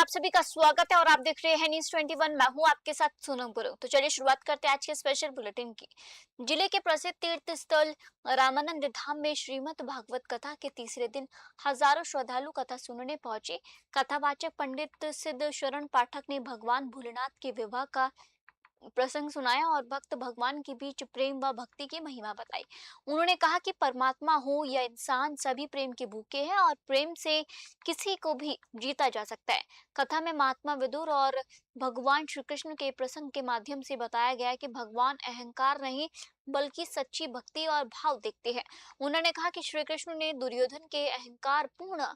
आप सभी का स्वागत है और आप देख रहे हैं न्यूज़ 21। मैं हूं आपके साथ सोनम गुरु। तो चलिए शुरुआत करते हैं आज के स्पेशल बुलेटिन की। जिले के प्रसिद्ध तीर्थ स्थल रामानंद धाम में श्रीमद् भागवत कथा के तीसरे दिन हजारों श्रद्धालु कथा सुनने पहुंचे। कथावाचक पंडित सिद्ध शरण पाठक ने भगवान भोलेनाथ के विवाह का प्रसंग सुनाया और भक्त भगवान के बीच प्रेम व भक्ति की महिमा बताई। उन्होंने कहा कि परमात्मा हो या इंसान, सभी प्रेम के भूखे हैं और प्रेम से किसी को भी जीता जा सकता है। कथा में महात्मा विदुर और भगवान श्री कृष्ण के प्रसंग के माध्यम से बताया गया कि भगवान अहंकार नहीं बल्कि सच्ची भक्ति और भाव देखते हैं। उन्होंने कहा कि श्री कृष्ण ने दुर्योधन के अहंकार पूर्ण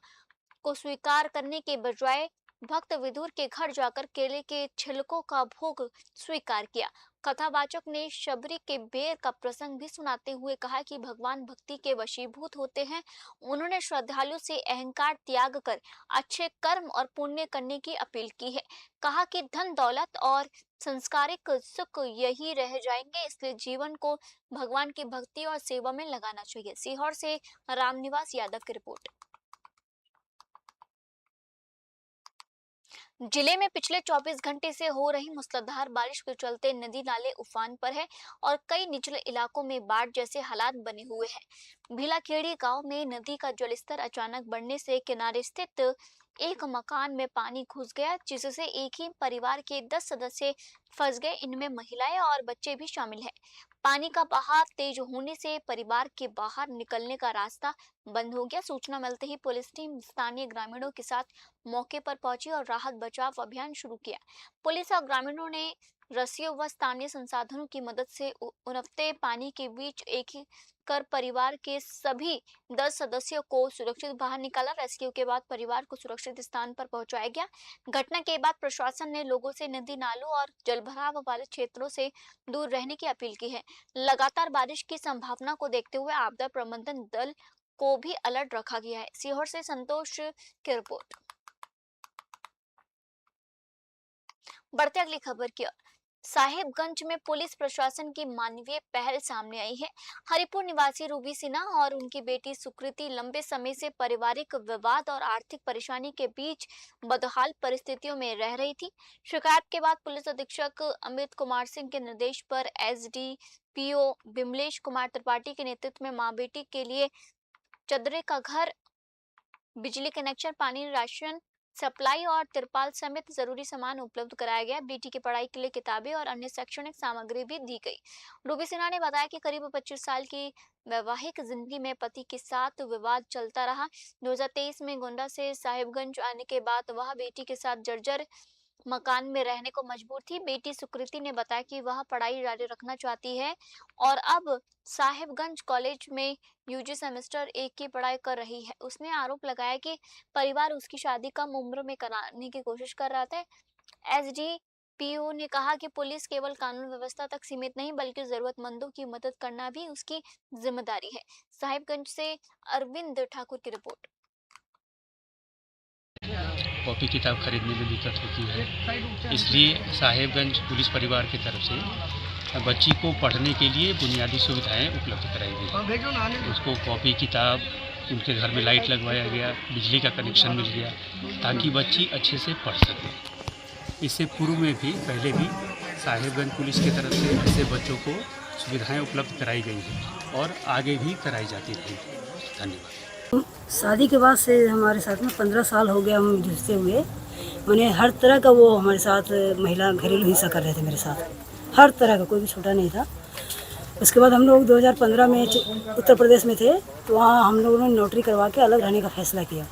को स्वीकार करने के बजाय भक्त विदुर के घर जाकर केले के छिलकों का भोग स्वीकार किया। कथावाचक ने शबरी के बेर का प्रसंग भी सुनाते हुए कहा कि भगवान भक्ति के वशीभूत होते हैं। उन्होंने श्रद्धालु से अहंकार त्याग कर अच्छे कर्म और पुण्य करने की अपील की है। कहा कि धन दौलत और संस्कारिक सुख यही रह जाएंगे, इसलिए जीवन को भगवान की भक्ति और सेवा में लगाना चाहिए। सीहोर से रामनिवास यादव की रिपोर्ट। जिले में पिछले 24 घंटे से हो रही मूसलाधार बारिश के चलते नदी नाले उफान पर है और कई निचले इलाकों में बाढ़ जैसे हालात बने हुए हैं। भीलाखेड़ी गांव में नदी का जलस्तर अचानक बढ़ने से किनारे स्थित एक मकान में पानी घुस गया, जिससे एक ही परिवार के 10 सदस्य फंस गए। इनमें महिलाएं और बच्चे भी शामिल हैं। पानी का बहाव तेज होने से परिवार के बाहर निकलने का रास्ता बंद हो गया। सूचना मिलते ही पुलिस टीम स्थानीय ग्रामीणों के साथ मौके पर पहुंची और राहत बचाव अभियान शुरू किया। पुलिस और ग्रामीणों ने रस्सियों व स्थानीय संसाधनों की मदद से उनफते पानी के बीच एक ही कर परिवार के सभी 10 सदस्यों को सुरक्षित बाहर निकाला। रेस्क्यू के बाद परिवार को सुरक्षित स्थान पर पहुंचाया गया। घटना के बाद प्रशासन ने लोगों से नदी नालों और जलभराव वाले क्षेत्रों से दूर रहने की अपील की है। लगातार बारिश की संभावना को देखते हुए आपदा प्रबंधन दल को भी अलर्ट रखा गया है। सीहोर से संतोष की रिपोर्ट। बढ़ते अगली खबर की ओर। साहिबगंज में पुलिस प्रशासन की मानवीय पहल सामने आई है। हरिपुर निवासी रूबी सिन्हा और उनकी बेटी सुकृति लंबे समय से पारिवारिक विवाद और आर्थिक परेशानी के बीच बदहाल परिस्थितियों में रह रही थी। शिकायत के बाद पुलिस अधीक्षक अमित कुमार सिंह के निर्देश पर एसडीपीओ बिमलेश कुमार त्रिपाठी के नेतृत्व में मां बेटी के लिए चदरे का घर, बिजली कनेक्शन, पानी, राशन सप्लाई और तिरपाल समेत जरूरी सामान उपलब्ध कराया गया। बेटी की पढ़ाई के लिए किताबें और अन्य शैक्षणिक सामग्री भी दी गई। रूबी सिन्हा ने बताया कि करीब 25 साल की वैवाहिक जिंदगी में पति के साथ विवाद चलता रहा। 2023 में गोंडा से साहिबगंज आने के बाद वह बेटी के साथ जर्जर मकान में रहने को मजबूर थी। बेटी सुकृति ने बताया कि वह पढ़ाई जारी रखना चाहती है और अब साहिबगंज कॉलेज में यूजी सेमेस्टर 1 की पढ़ाई कर रही है। उसने आरोप लगाया कि परिवार उसकी शादी कम उम्र में कराने की कोशिश कर रहा था। एसडीपीओ ने कहा कि पुलिस केवल कानून व्यवस्था तक सीमित नहीं बल्कि जरूरतमंदों की मदद करना भी उसकी जिम्मेदारी है। साहिबगंज से अरविंद ठाकुर की रिपोर्ट। कॉपी किताब खरीदने में दिक्कत होती है, इसलिए साहिबगंज पुलिस परिवार की तरफ से बच्ची को पढ़ने के लिए बुनियादी सुविधाएं उपलब्ध कराई गई। उसको कॉपी किताब, उनके घर में लाइट लगवाया गया, बिजली का कनेक्शन मिल गया ताकि बच्ची अच्छे से पढ़ सके। इससे पूर्व में भी पहले भी साहिबगंज पुलिस की तरफ से ऐसे बच्चों को सुविधाएं उपलब्ध कराई गई हैं और आगे भी कराई जाती रहेंगी। धन्यवाद। शादी के बाद से हमारे साथ में 15 साल हो गया हम जुझते हुए। मैंने हर तरह का वो हमारे साथ महिला घरेलू हिंसा कर रहे थे मेरे साथ, हर तरह का, कोई भी छोटा नहीं था। उसके बाद हम लोग 2015 में उत्तर प्रदेश में थे, तो वहाँ हम लोगों ने नौकरी करवा के अलग रहने का फैसला किया।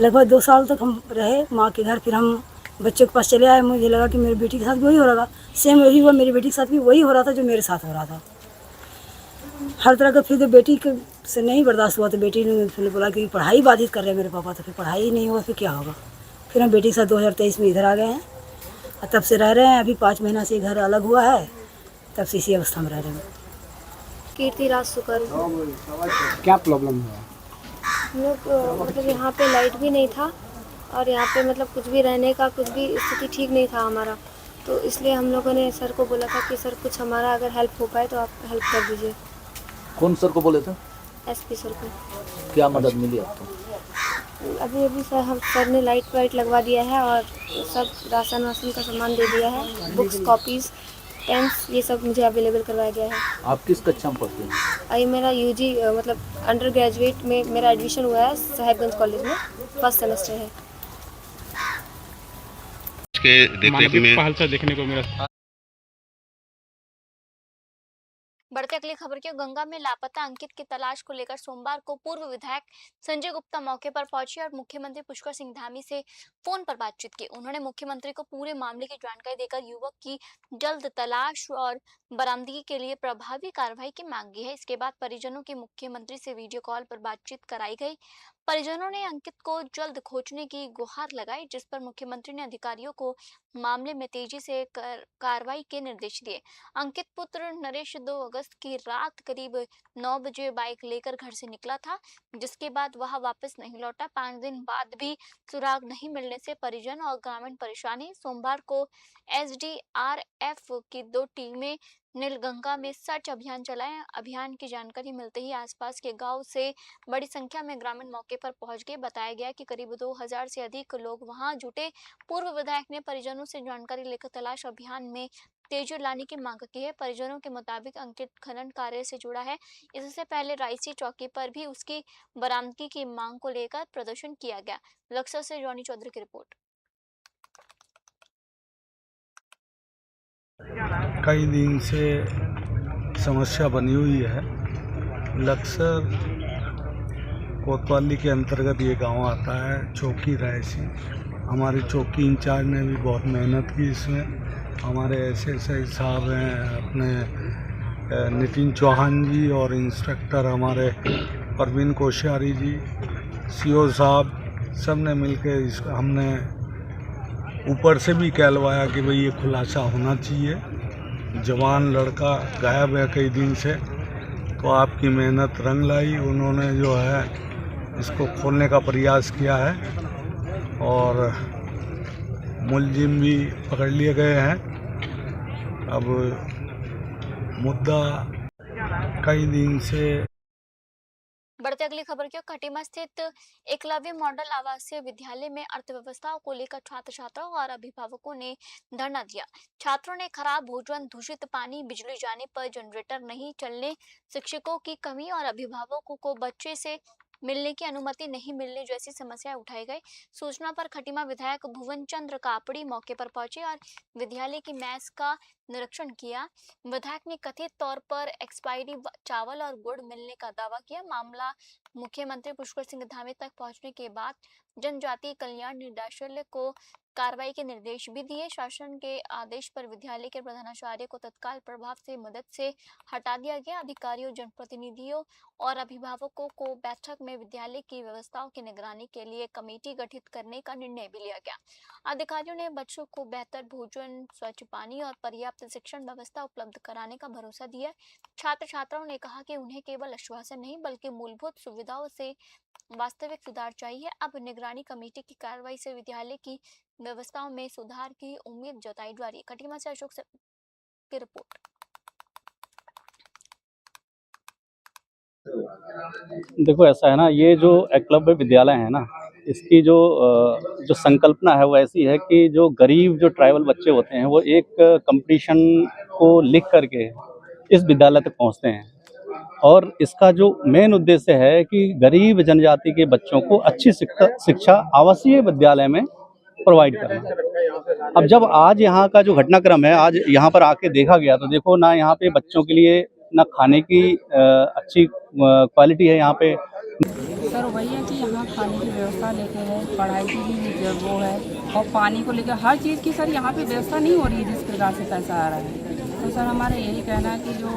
लगभग 2 साल तक हम रहे माँ के घर। फिर हम बच्चे के पास चले आए। मुझे लगा कि मेरी बेटी के साथ भी वही हो रहा था, सेम वही हुआ। मेरी बेटी के साथ भी वही हो रहा था जो मेरे साथ हो रहा था, हर तरह का। फिर तो बेटी से नहीं बर्दाश्त हुआ, तो बेटी ने फिर बोला कि पढ़ाई बाधित कर रहे हैं मेरे पापा। तो फिर पढ़ाई नहीं हुआ, फिर क्या होगा। फिर हम बेटी के साथ 2023 में इधर आ गए हैं और तब से रह रहे हैं। अभी 5 महीना से घर अलग हुआ है, तब से इसी अवस्था में रह रहे हैं। कीर्ति राज सुकर। क्या प्रॉब्लम हुआ? हम लोग मतलब यहाँ पे लाइट भी नहीं था और यहाँ पे मतलब कुछ भी रहने का कुछ भी स्थिति ठीक नहीं था हमारा। तो इसलिए हम लोगों ने सर को बोला था कि सर कुछ हमारा अगर हेल्प हो पाए तो आप हेल्प कर दीजिए। कौन सर को बोले थे? एसपी सर को। क्या मदद मिली आपको? अभी अभी सर ने लाइट वाइट लगवा दिया है और सब राशन वाशन का सामान दे दिया है, बुक्स कॉपीज़ पेन्स ये सब मुझे अवेलेबल करवाया गया है। आप किस कक्षा में पढ़ते हैं? अभी मेरा यूजी मतलब अंडर ग्रेजुएट में मेरा एडमिशन हुआ है साहेबगंज कॉलेज में, फर्स्ट सेमेस्टर है। के देखरेख में पहल से देखने को मिला। बढ़ते अगली खबर की। गंगा में लापता अंकित की तलाश को लेकर सोमवार को पूर्व विधायक संजय गुप्ता मौके पर पहुंचे और मुख्यमंत्री पुष्कर सिंह धामी से फोन पर बातचीत की। उन्होंने मुख्यमंत्री को पूरे मामले की जानकारी देकर युवक की जल्द तलाश और बरामदगी के लिए प्रभावी कार्रवाई की मांग की है। इसके बाद परिजनों की मुख्यमंत्री से वीडियो कॉल पर बातचीत कराई गई। परिजनों ने अंकित को जल्द खोजने की गुहार लगाई, जिस पर मुख्यमंत्री ने अधिकारियों को मामले में तेजी से कार्रवाई के निर्देश दिए। अंकित पुत्र नरेश 2 अगस्त की रात करीब 9 बजे बाइक लेकर घर से निकला था, जिसके बाद वह वापस नहीं लौटा। 5 दिन बाद भी सुराग नहीं मिलने से परिजन और ग्रामीण परेशान हैं। सोमवार को एसडीआरएफ की 2 टीमें नीलगंगा में सर्च अभियान चलाए। अभियान की जानकारी मिलते ही आसपास के गांव से बड़ी संख्या में ग्रामीण मौके पर पहुंच गए। बताया गया कि करीब 2000 से अधिक लोग वहां जुटे। पूर्व विधायक ने परिजनों से जानकारी लेकर तलाश अभियान में तेजी लाने की मांग की है। परिजनों के मुताबिक अंकित खनन कार्य से जुड़ा है। इससे पहले रायसी चौकी पर भी उसकी बरामदगी की मांग को लेकर प्रदर्शन किया गया। लक्सर से जॉनी चौधरी की रिपोर्ट। कई दिन से समस्या बनी हुई है। लक्सर कोतवाली के अंतर्गत ये गांव आता है, चौकी रायसी। हमारे चौकी इंचार्ज ने भी बहुत मेहनत की इसमें। हमारे एसएसआई साहब हैं अपने नितिन चौहान जी और इंस्पेक्टर हमारे परवीन कोश्यारी जी, सीओ साहब, सब ने मिलकर इसको हमने ऊपर से भी कहलवाया कि भाई ये खुलासा होना चाहिए। जवान लड़का गायब है कई दिन से, तो आपकी मेहनत रंग लाई। उन्होंने जो है इसको खोलने का प्रयास किया है और मुलजिम भी पकड़ लिए गए हैं। अब मुद्दा कई दिन से। बढ़ते अगली खबर की। खटीमा स्थित एकलव्य मॉडल आवासीय विद्यालय में अर्थव्यवस्था को लेकर छात्र छात्राओं और अभिभावकों ने धरना दिया। छात्रों ने खराब भोजन, दूषित पानी, बिजली जाने पर जनरेटर नहीं चलने, शिक्षकों की कमी और अभिभावकों को बच्चे से मिलने की अनुमति नहीं मिलने जैसी समस्याएं उठाई गई। सूचना पर खटीमा विधायक भुवन चंद्र कापड़ी मौके पर पहुंचे और विद्यालय की मेस का निरीक्षण किया। विधायक ने कथित तौर पर एक्सपायरी चावल और गुड़ मिलने का दावा किया। मामला मुख्यमंत्री पुष्कर सिंह धामी तक पहुंचने के बाद जनजातीय कल्याण निदेशालय को कार्रवाई के निर्देश भी दिए। शासन के आदेश पर विद्यालय के प्रधानाचार्य को तत्काल प्रभाव से मदद से हटा दिया गया। अधिकारियों, जनप्रतिनिधियों और अभिभावकों को बैठक में विद्यालय की व्यवस्थाओं की निगरानी के लिए कमेटी गठित करने का निर्णय भी लिया गया। अधिकारियों ने बच्चों को बेहतर भोजन, स्वच्छ पानी और पर्याप्त शिक्षण व्यवस्था उपलब्ध कराने का भरोसा दिया। छात्र छात्राओं ने कहा कि उन्हें केवल आश्वासन नहीं बल्कि मूलभूत सुविधाओं से वास्तविक सुधार चाहिए। अब निगरानी कमेटी की कार्रवाई से विद्यालय की व्यवस्थाओं में सुधार की उम्मीद जताई जा रही है। खटीमा से अशोक की रिपोर्ट। देखो ऐसा है ना, ये जो एकलव्य विद्यालय है ना, इसकी जो संकल्पना है वो ऐसी है कि जो गरीब जो ट्राइबल बच्चे होते हैं वो एक कंपटीशन को लिख करके इस विद्यालय तक पहुंचते हैं। और इसका जो मेन उद्देश्य है कि गरीब जनजाति के बच्चों को अच्छी शिक्षा आवासीय विद्यालय में प्रोवाइड करना। अब जब आज यहाँ का जो घटनाक्रम है, आज यहाँ पर आके देखा गया तो देखो ना, यहाँ पे बच्चों के लिए ना खाने की अच्छी क्वालिटी है यहाँ पे। सर वही है कि यहाँ खाने की व्यवस्था लेके है, पढ़ाई की भी वो है और पानी को लेकर हर चीज़ की सर यहाँ पे व्यवस्था नहीं हो रही है जिस प्रकार से पैसा आ रहा है। तो सर हमारा यही कहना है कि जो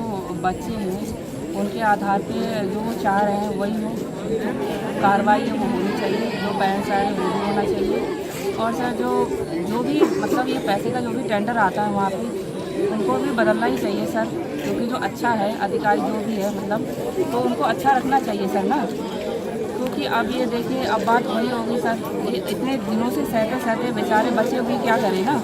बच्चे हैं उनके आधार पे जो चाह रहे हैं वही हो, कार्रवाई है वो होनी चाहिए, जो पेरेंट्स आ रहे हैं वो भी होना चाहिए। और सर जो भी मतलब ये पैसे का जो भी टेंडर आता है वहाँ पे उनको भी बदलना ही चाहिए सर, क्योंकि जो अच्छा है अधिकारी जो भी है मतलब तो उनको अच्छा रखना चाहिए सर ना। क्योंकि अब ये देखिए अब बात वही होगी सर, ये इतने दिनों से सहते बेचारे बच्चे भी क्या करें ना।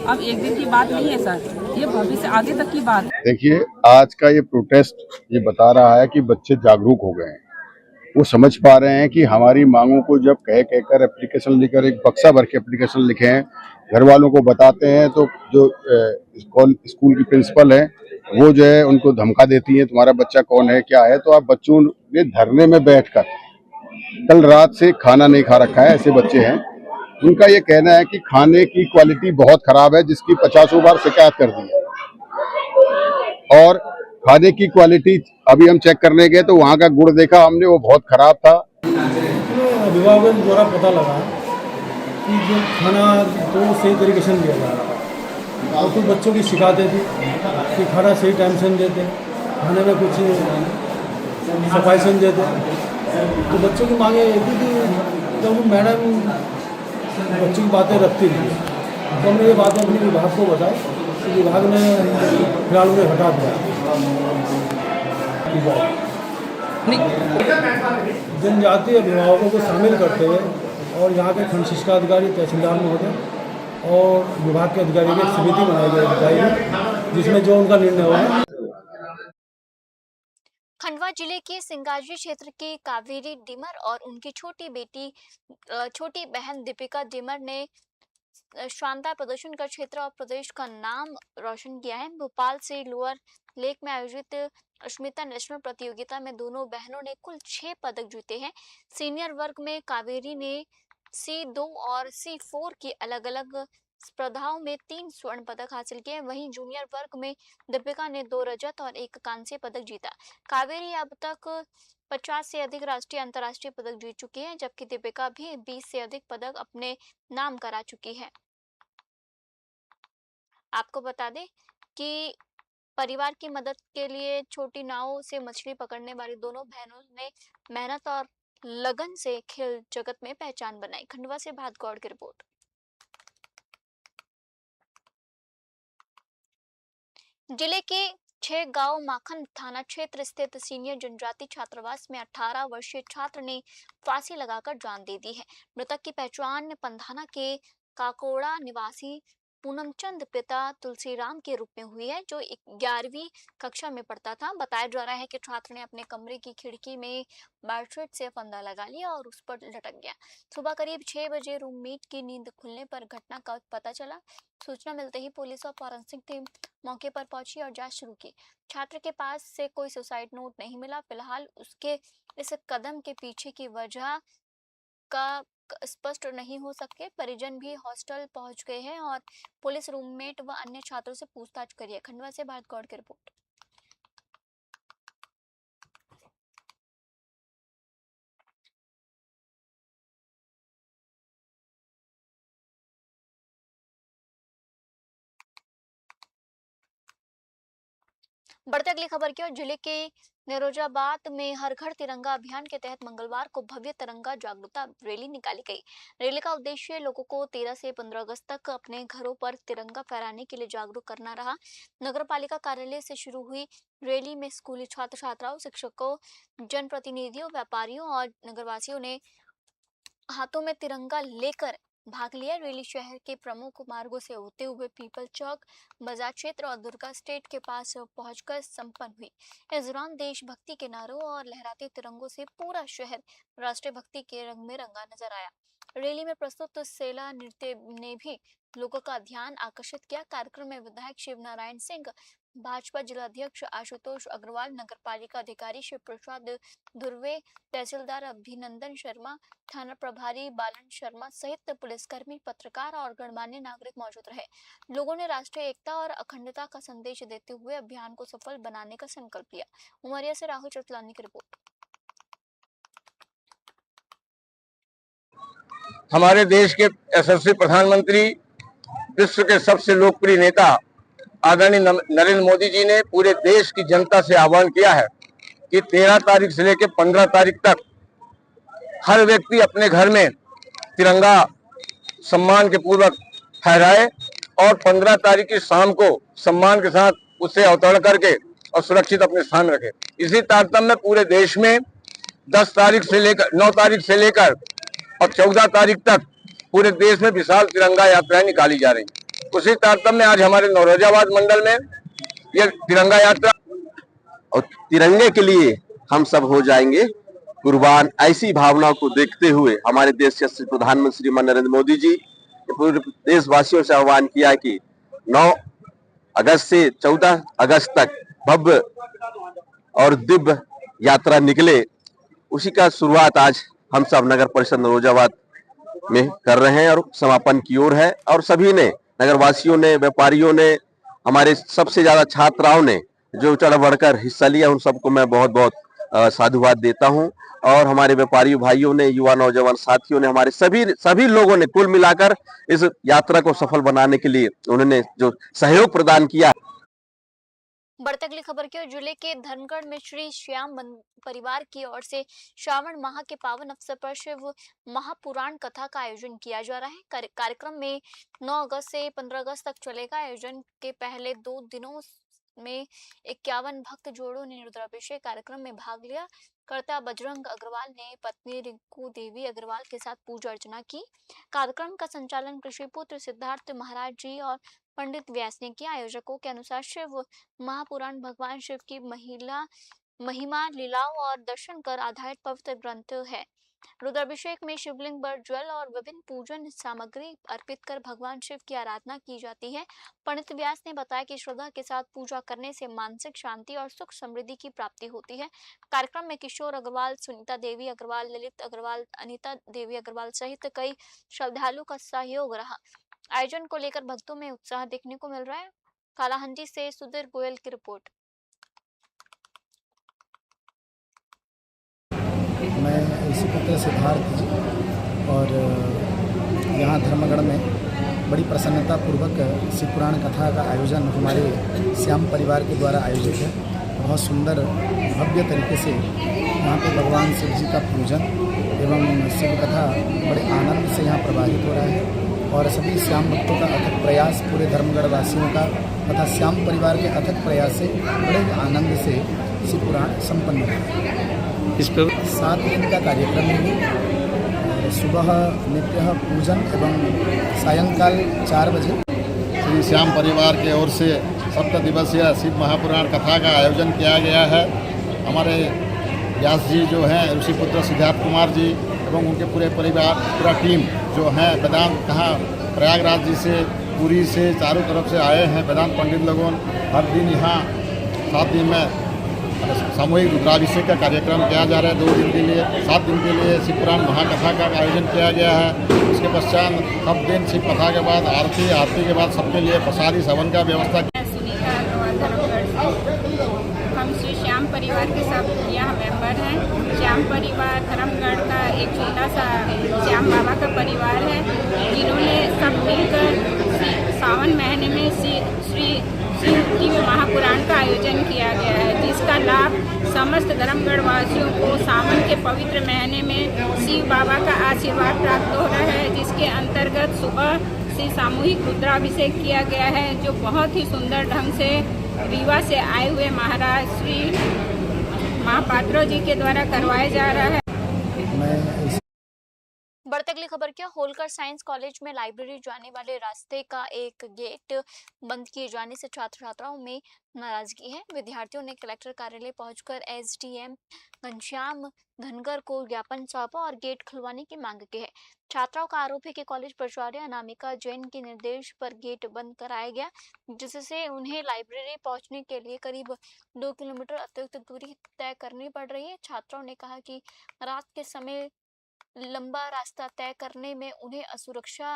अब एक दिन की बात नहीं है सर, ये भविष्य आगे तक की बात है। देखिए आज का ये प्रोटेस्ट ये बता रहा है कि बच्चे जागरूक हो गए हैं वो समझ पा रहे हैं कि हमारी मांगों को जब कह कहकर एप्लीकेशन लिखकर एक बक्सा भर के एप्लीकेशन लिखे हैं, घर वालों को बताते हैं, तो जो स्कूल की प्रिंसिपल है वो जो है उनको धमका देती है, तुम्हारा बच्चा कौन है, क्या है। तो आप बच्चों ने धरने में बैठकर कल रात से खाना नहीं खा रखा है, ऐसे बच्चे हैं। उनका ये कहना है कि खाने की क्वालिटी बहुत खराब है, जिसकी 50 बार शिकायत कर दी है। और खाने की क्वालिटी अभी हम चेक करने गए तो वहाँ का गुड़ देखा हमने, वो बहुत खराब था। अभिभावकों द्वारा पता लगा कि जो खाना तो सही तरीके से नहीं दिया जा रहा था, और कुछ बच्चों की शिकायतें थी कि खाना सही टाइम से नहीं देते, खाने में कुछ सफाई से नहीं देते। तो बच्चों की मांगे ये थी कि जब मैडम बच्चों की बातें रखती रही, तो हमने ये बातें अपने विभाग को बताई, तो विभाग ने फिलहाल उन्हें हटा दिया। जनजातीय अभिभावकों को शामिल करते हुए और यहाँ के खंड शिक्षाधिकारी, तहसीलदार महोदय और विभाग के अधिकारियों की एक समिति बनाई जाएगी, जिसमें जो उनका निर्णय होगा। खंडवा जिले के सिंगाजी क्षेत्र की कावेरी डिमर और उनकी छोटी बहन दीपिका डिमर ने शानदार प्रदर्शन कर क्षेत्र और प्रदेश का नाम रोशन किया है। भोपाल से लोअर लेक में आयोजित अस्मिता नेशनल प्रतियोगिता में दोनों बहनों ने कुल 6 पदक जीते हैं। सीनियर वर्ग में कावेरी ने C2 और C4 की अलग-अलग स्पर्धाओं में 3 स्वर्ण पदक हासिल किए। वहीं जूनियर वर्ग में दीपिका ने 2 रजत और 1 कांस्य पदक जीता। कावेरी अब तक 50 से अधिक राष्ट्रीय अंतर्राष्ट्रीय पदक जीत चुकी है, जबकि दीपिका भी 20 से अधिक पदक अपने नाम करा चुकी है। आपको बता दें कि परिवार की मदद के लिए छोटी नाव से मछली पकड़ने वाली दोनों बहनों ने मेहनत और लगन से खेल जगत में पहचान बनाई। खंडवा से भातगौड़ की रिपोर्ट। जिले के 6 गांव माखन थाना क्षेत्र स्थित सीनियर जनजाति छात्रावास में 18 वर्षीय छात्र ने फांसी लगाकर जान दे दी है। मृतक की पहचान पंधाना के काकोड़ा निवासी पूनमचंद पिता तुलसीराम के रूप में हुई है, जो 11वीं कक्षा में पढ़ता था। बताया जा रहा है कि छात्र ने अपने कमरे की खिड़की में बेडशीट से फंदा लगा लिया और उस पर लटक गया। सुबह करीब 6 बजे रूममेट की नींद खुलने पर घटना का पता चला। सूचना मिलते ही पुलिस और फॉरेंसिक टीम मौके पर पहुंची और जांच शुरू की। छात्र के पास से कोई सुसाइड नोट नहीं मिला। फिलहाल उसके इस कदम के पीछे की वजह का स्पष्ट नहीं हो सके। परिजन भी हॉस्टल पहुंच गए हैं और पुलिस रूममेट व अन्य छात्रों से पूछताछ करी है। खंडवा से भातगौड़ की रिपोर्ट। बढ़ते अगली खबर की ओर। जिले के निरोजाबाद में हर घर तिरंगा अभियान के तहत मंगलवार को भव्य तिरंगा जागरूकता रैली निकाली गई। रैली का उद्देश्य लोगों को 13 से 15 अगस्त तक अपने घरों पर तिरंगा फहराने के लिए जागरूक करना रहा। नगर पालिका कार्यालय से शुरू हुई रैली में स्कूली छात्र छात्राओं, शिक्षकों, जनप्रतिनिधियों, व्यापारियों और नगरवासियों ने हाथों में तिरंगा लेकर भाग लिया। रैली शहर के प्रमुख मार्गों से होते हुए पीपल चौक, बाजार क्षेत्र और दुर्गा स्टेट के पास पहुंचकर संपन्न हुई। इस दौरान देशभक्ति के नारों और लहराते तिरंगों से पूरा शहर राष्ट्रीय भक्ति के रंग में रंगा नजर आया। रैली में प्रस्तुत सेला नृत्य ने भी लोगों का ध्यान आकर्षित किया। कार्यक्रम में विधायक शिव नारायण सिंह, भाजपा जिलाध्यक्ष आशुतोष अग्रवाल, नगर पालिका अधिकारी शिव प्रसाद धुर्वे, तहसीलदार अभिनंदन शर्मा, थाना प्रभारी बालन शर्मा सहित पुलिसकर्मी, पत्रकार और गणमान्य नागरिक मौजूद रहे। लोगों ने राष्ट्रीय एकता और अखंडता का संदेश देते हुए अभियान को सफल बनाने का संकल्प लिया। उमरिया से राहुल चतलानी की रिपोर्ट। हमारे देश के यशस्वी प्रधानमंत्री, विश्व के सबसे लोकप्रिय नेता आदरणीय नरेंद्र मोदी जी ने पूरे देश की जनता से आह्वान किया है कि 13 तारीख से लेकर 15 तारीख तक हर व्यक्ति अपने घर में तिरंगा सम्मान के पूर्वक फहराए और 15 तारीख की शाम को सम्मान के साथ उसे अवतरण करके और सुरक्षित अपने स्थान में रखे। इसी तारतम्य में पूरे देश में 10 तारीख से लेकर 9 तारीख से लेकर और 14 तारीख तक पूरे देश में विशाल तिरंगा यात्राएं निकाली जा रही हैं। उसी तारतम्य में आज हमारे नौरोजाबाद मंडल में यह तिरंगा यात्रा, और तिरंगे के लिए हम सब हो जाएंगे कुर्बान, ऐसी भावनाओं को देखते हुए हमारे देश के प्रधानमंत्री श्रीमान नरेंद्र मोदी जी ने पूरे देशवासियों से आह्वान किया कि 9 अगस्त से 14 अगस्त तक भव्य और दिव्य यात्रा निकले। उसी का शुरुआत आज हम सब नगर परिषद नरोजाबाद में कर रहे हैं और समापन की ओर है। और सभी ने, नगरवासियों ने, व्यापारियों ने, हमारे सबसे ज्यादा छात्राओं ने जो चढ़ बढ़कर हिस्सा लिया, उन सबको मैं बहुत बहुत साधुवाद देता हूं। और हमारे व्यापारी भाइयों ने, युवा नौजवान साथियों ने, हमारे सभी लोगों ने कुल मिलाकर इस यात्रा को सफल बनाने के लिए उन्होंने जो सहयोग प्रदान किया। बढ़ते अगली खबर की ओर, जिले के धर्मगढ़ में श्री श्याम परिवार की ओर से श्रावण माह के पावन अवसर पर शिव महापुराण कथा का आयोजन किया जा रहा है। कार्यक्रम में 9 अगस्त से 15 अगस्त तक चलेगा। आयोजन के पहले 2 दिनों में 51 भक्त जोड़ों ने रुद्राभिषेक कार्यक्रम में भाग लिया। कर्ता बजरंग अग्रवाल ने पत्नी रिंकू देवी अग्रवाल के साथ पूजा अर्चना की। कार्यक्रम का संचालन कृषि पुत्र सिद्धार्थ महाराज जी और पंडित व्यास ने किया। आयोजकों के अनुसार शिव महापुराण भगवान शिव की महिमा, लीलाओं और दर्शन कर आधारित पवित्र ग्रंथ है। रुद्राभिषेक में शिवलिंग पर जल और विभिन्न पूजन सामग्री अर्पित कर भगवान शिव की आराधना की जाती है। पंडित व्यास ने बताया कि श्रद्धा के साथ पूजा करने से मानसिक शांति और सुख समृद्धि की प्राप्ति होती है। कार्यक्रम में किशोर अग्रवाल, सुनीता देवी अग्रवाल, ललित अग्रवाल, अनीता देवी अग्रवाल सहित कई श्रद्धालुओं का सहयोग रहा। आयोजन को लेकर भक्तों में उत्साह देखने को मिल रहा है। कालाहंडी से सुधीर गोयल की रिपोर्ट। मैं इसी पुत्र सिद्धार्थ जी और यहाँ धर्मगढ़ में बड़ी प्रसन्नता पूर्वक शिव पुराण कथा का आयोजन हमारे श्याम परिवार के द्वारा आयोजित है। बहुत सुंदर भव्य तरीके से यहाँ पे भगवान शिव जी का पूजन एवं शिव कथा बड़े आनंद से यहाँ प्रवाहित हो रहा है। और सभी श्याम भक्तों का अथक प्रयास, पूरे धर्मगढ़ वासियों का तथा श्याम परिवार के अथक प्रयास से बड़े आनंद से शिव पुराण संपन्न हुआ है। इस पर 7 दिन का कार्यक्रम है। सुबह नित्य पूजन एवं सायंकाल 4 बजे श्री श्याम परिवार की ओर से 7 दिवसीय शिव महापुराण कथा का आयोजन किया गया है। हमारे व्यास जी जो हैं, ऋषि पुत्र सिद्धार्थ कुमार जी एवं उनके पूरे परिवार, पूरा टीम जो है वेदांत कहाँ प्रयागराज जी से, पुरी से, चारों तरफ से आए हैं वेदांत पंडित लोगों। हर दिन यहाँ 7 दिन में सामूहिक रुद्राभिषेक का कार्यक्रम किया जा रहा है। 2 दिन के लिए, 7 दिन के लिए शिव पुराण महाकथा का आयोजन किया गया है। उसके पश्चात सब दिन शिव कथा के बाद आरती के बाद सबके लिए प्रसादी सेवन का व्यवस्था। सुनीता अग्रवाल धर्मगढ़ से, हम श्री श्याम परिवार के सब यहाँ मेंबर हैं। श्याम परिवार धर्मगढ़ का एक छोटा सा श्याम बाबा का परिवार है, जिन्होंने सब मिलकर सावन महीने में श्री शिव महापुराण का आयोजन किया गया है, जिसका लाभ समस्त धर्मगढ़ वासियों को सावन के पवित्र महीने में शिव बाबा का आशीर्वाद प्राप्त हो रहा है। जिसके अंतर्गत सुबह से सामूहिक रुद्राभिषेक किया गया है, जो बहुत ही सुंदर ढंग से रीवा से आए हुए महाराज श्री महापात्रो जी के द्वारा करवाया जा रहा है। बढ़ते अगली खबर क्या, होलकर साइंस कॉलेज में लाइब्रेरी जाने वाले रास्ते का एक गेट बंद किए जाने से छात्र छात्राओं में नाराजगी है। विद्यार्थियों ने कलेक्टर कार्यालय पहुंचकर एसडीएम घनश्याम धनगर को ज्ञापन सौंपा और गेट खुलवाने की मांग की है। छात्राओं का आरोप है कि कॉलेज प्राचार्य अनामिका जैन के निर्देश पर गेट बंद कराया गया, जिससे उन्हें लाइब्रेरी पहुंचने के लिए करीब 2 किलोमीटर अतिरिक्त दूरी तय करनी पड़ रही है। छात्राओं ने कहा कि रात के समय लंबा रास्ता तय करने में उन्हें असुरक्षा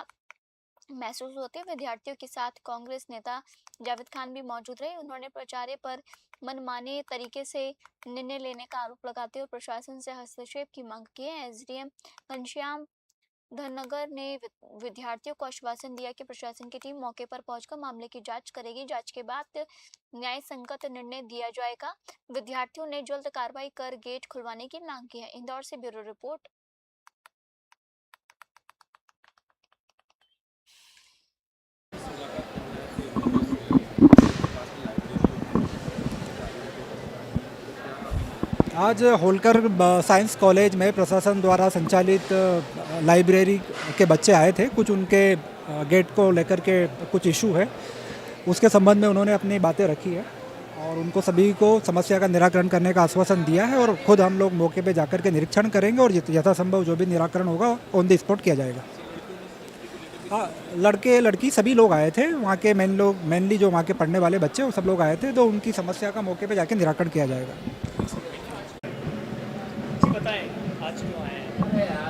महसूस होती है। विद्यार्थियों के साथ कांग्रेस नेता जावेद खान भी मौजूद रहे। उन्होंने प्राचार्य पर मनमाने तरीके से निर्णय लेने का आरोप लगाते हुए प्रशासन से हस्तक्षेप की मांग की है। एसडीएम घनश्याम धनगर ने विद्यार्थियों को आश्वासन दिया कि प्रशासन की टीम मौके पर पहुंचकर मामले की जांच करेगी। जांच के बाद न्याय संगत निर्णय दिया जाएगा। विद्यार्थियों ने जल्द कार्रवाई कर गेट खुलवाने की मांग की है। इंदौर से ब्यूरो रिपोर्ट। आज होलकर साइंस कॉलेज में प्रशासन द्वारा संचालित लाइब्रेरी के बच्चे आए थे। कुछ उनके गेट को लेकर के कुछ इशू है, उसके संबंध में उन्होंने अपनी बातें रखी है और उनको सभी को समस्या का निराकरण करने का आश्वासन दिया है और खुद हम लोग मौके पे जाकर के निरीक्षण करेंगे और यथासंभव जो भी निराकरण होगा ऑन द स्पॉट किया जाएगा। हाँ, लड़के लड़की सभी लोग आए थे, वहाँ के मेनली जो वहाँ के पढ़ने वाले बच्चे वो सब लोग आए थे, तो उनकी समस्या का मौके पे जाके निराकरण किया जाएगा।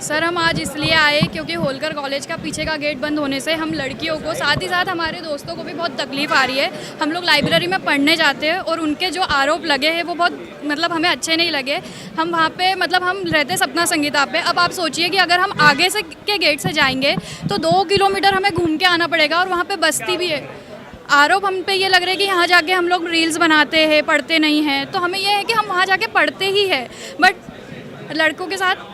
सर हम आज इसलिए आए क्योंकि होलकर कॉलेज का पीछे का गेट बंद होने से हम लड़कियों को साथ ही साथ हमारे दोस्तों को भी बहुत तकलीफ़ आ रही है। हम लोग लाइब्रेरी में पढ़ने जाते हैं और उनके जो आरोप लगे हैं वो बहुत मतलब हमें अच्छे नहीं लगे। हम वहाँ पे मतलब हम रहते सपना संगीता पे। अब आप सोचिए कि अगर हम आगे से के गेट से जाएंगे तो 2 किलोमीटर हमें घूम के आना पड़ेगा और वहाँ पर बस्ती भी है। आरोप हम पे ये लग रहा है कि यहाँ जाके हम लोग रील्स बनाते हैं, पढ़ते नहीं हैं। तो हमें यह है कि हम वहाँ जाके पढ़ते ही है, बट लड़कों के साथ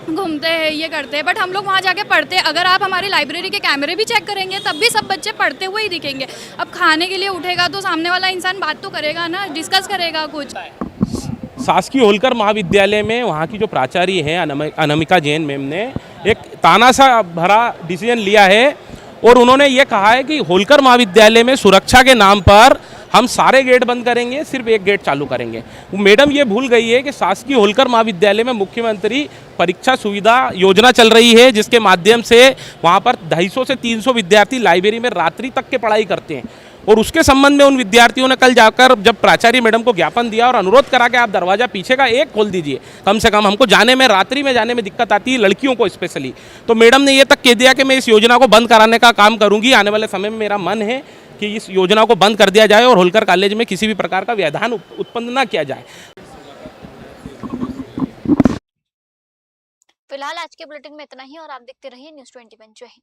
घूमते हैं, ये करते हैं, बट हम लोग वहाँ जाके पढ़ते हैं। अगर आप हमारी लाइब्रेरी के कैमरे भी चेक करेंगे तब भी सब बच्चे पढ़ते हुए ही दिखेंगे। अब खाने के लिए उठेगा तो सामने वाला इंसान बात तो करेगा ना, डिस्कस करेगा कुछ। शासकीय होलकर महाविद्यालय में वहाँ की जो प्राचार्य हैं अनामिका जैन मैम ने एक तानाशाह भरा डिसीजन लिया है और उन्होंने ये कहा है कि होलकर महाविद्यालय में सुरक्षा के नाम पर हम सारे गेट बंद करेंगे, सिर्फ एक गेट चालू करेंगे। मैडम ये भूल गई है कि शासकीय होलकर महाविद्यालय में मुख्यमंत्री परीक्षा सुविधा योजना चल रही है, जिसके माध्यम से वहाँ पर 250 से 300 विद्यार्थी लाइब्रेरी में रात्रि तक के पढ़ाई करते हैं। और उसके संबंध में उन विद्यार्थियों ने कल जाकर जब प्राचार्य मैडम को ज्ञापन दिया और अनुरोध करा कि आप दरवाज़ा पीछे का एक खोल दीजिए, कम से कम हमको जाने में, रात्रि में जाने में दिक्कत आती है लड़कियों को स्पेशली। तो मैडम ने ये तक कह दिया कि मैं इस योजना को बंद कराने का काम करूँगी। आने वाले समय में मेरा मन है कि इस योजना को बंद कर दिया जाए और होलकर कॉलेज में किसी भी प्रकार का व्यवधान उत्पन्न न किया जाए। फिलहाल आज के बुलेटिन में इतना ही और आप देखते रहिए न्यूज़ 21। जय हिंद।